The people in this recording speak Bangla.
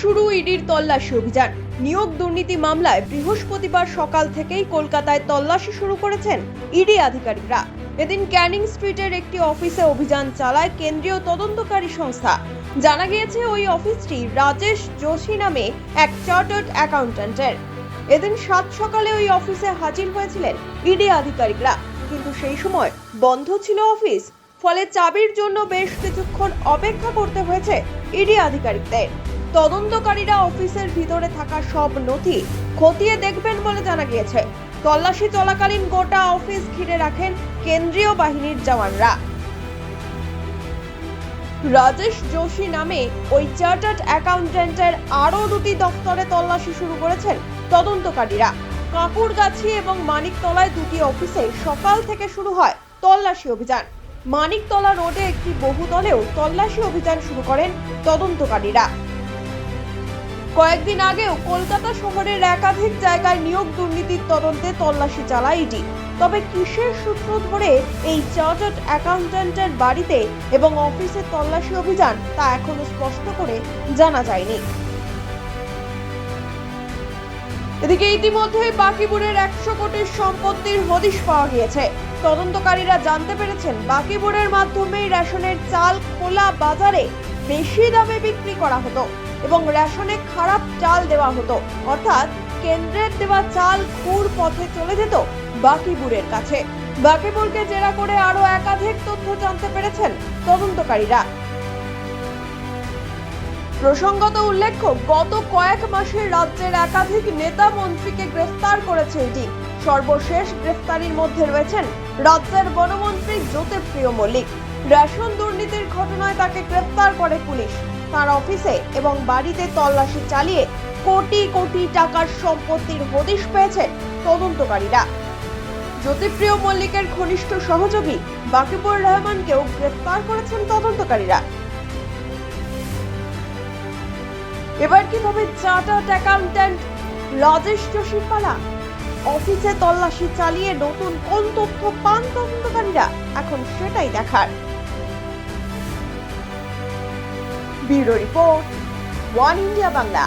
শুরু ইডির তল্লাশি অভিযান। নিয়োগ দুর্নীতি মামলায় বৃহস্পতিবার সকাল থেকেই কলকাতায় তল্লাশি শুরু করেছেন ইডি আধিকারিকরা। এদিন ক্যানিং স্ট্রিটের একটি অফিসে অভিযান চালায় কেন্দ্রীয় তদন্তকারী সংস্থা। জানা গিয়েছে ওই অফিসটি রাজেশ যোশী নামে এক চার্টার্ড অ্যাকাউন্ট্যান্টের। এদিন সাত সকালে ওই অফিসে হাজির হয়েছিলেন ইডি আধিকারিকরা, কিন্তু সেই সময় বন্ধ ছিল অফিস। ফলে চাবির জন্য বেশ কিছুক্ষণ অপেক্ষা করতে হয়েছে ইডি আধিকারিকদের। তদন্তকারীরা অফিসের ভিতরে থাকা সব নথি খতিয়ে দেখবেন বলে জানা গিয়েছে। তল্লাশি চলাকালীন গোটা অফিস ঘিরে রাখেন কেন্দ্রীয় বাহিনীর জওয়ানরা। রাজেশ যোশী নামে ওই চার্টার্ড অ্যাকাউন্ট্যান্টের আরও দুটি দফতরে তল্লাশি শুরু করেছেন তদন্তকারীরা। কাঁকুরগাছি এবং মানিকতলায় দুটি অফিসে সকাল থেকে শুরু হয় তল্লাশি অভিযান। মানিকতলা রোডে একটি বহুতলেও তল্লাশি অভিযান শুরু করেন তদন্তকারীরা। কয়েকদিন আগেও কলকাতা শহরের একাধিক জায়গায় নিয়োগ দুর্নীতির তদন্তে তল্লাশি চালায় ইডি। তবে কিসের সূত্র ধরে এই চার্টার্ড অ্যাকাউন্ট্যান্টের বাড়িতে এবং অফিসে তল্লাশি অভিযান তা এখনো স্পষ্ট করে জানা যায়নি। এদিকে ইতিমধ্যেই বাকিপুরের 100 কোটির সম্পত্তির হদিশ পাওয়া গিয়েছে। তদন্তকারীরা জানতে পেরেছেন বাকিপুরের মাধ্যমেই রেশনের চাল খোলা বাজারে বেশি দামে বিক্রি করা হতো এবং রেশনে খারাপ চাল দেওয়া হতো, অর্থাৎ কেন্দ্রের দেওয়া চাল ঘুর পথে চলে যেত বাকিপুরের কাছে। বাকিপুরকে জেরা করে আরো একাধিক তথ্য জানতে পেরেছেন তদন্তকারীরা। প্রসঙ্গত উল্লেখ্য, গত কয়েক মাসে রাজ্যের একাধিক নেতা মন্ত্রীকে গ্রেফতার করেছে ইডি। সর্বশেষ গ্রেফতারির মধ্যে রয়েছেন রাজ্যের বনমন্ত্রী জ্যোতিপ্রিয় মল্লিক। রেশন দুর্নীতির ঘটনায় তাকে গ্রেফতার করে পুলিশ। তার অফিসে এবং বাড়িতে তল্লাশি চালিয়ে কোটি কোটি টাকার সম্পত্তির হদিশ পেয়েছে তদন্তকারীরা। জ্যোতিপ্রিয় মল্লিকের ঘনিষ্ঠ সহযোগী বাকিবুর রহমানকেও গ্রেফতার করেছেন তদন্তকারীরা। এবার কিভাবে চার্টার্ড অ্যাকাউন্ট্যান্ট রাজেশ যোশীর পালা? অফিসে তল্লাশি চালিয়ে নতুন কোন তথ্য পান তদন্তকারীরা? এখন সেটাই দেখার। Bureau report, one India Bangla.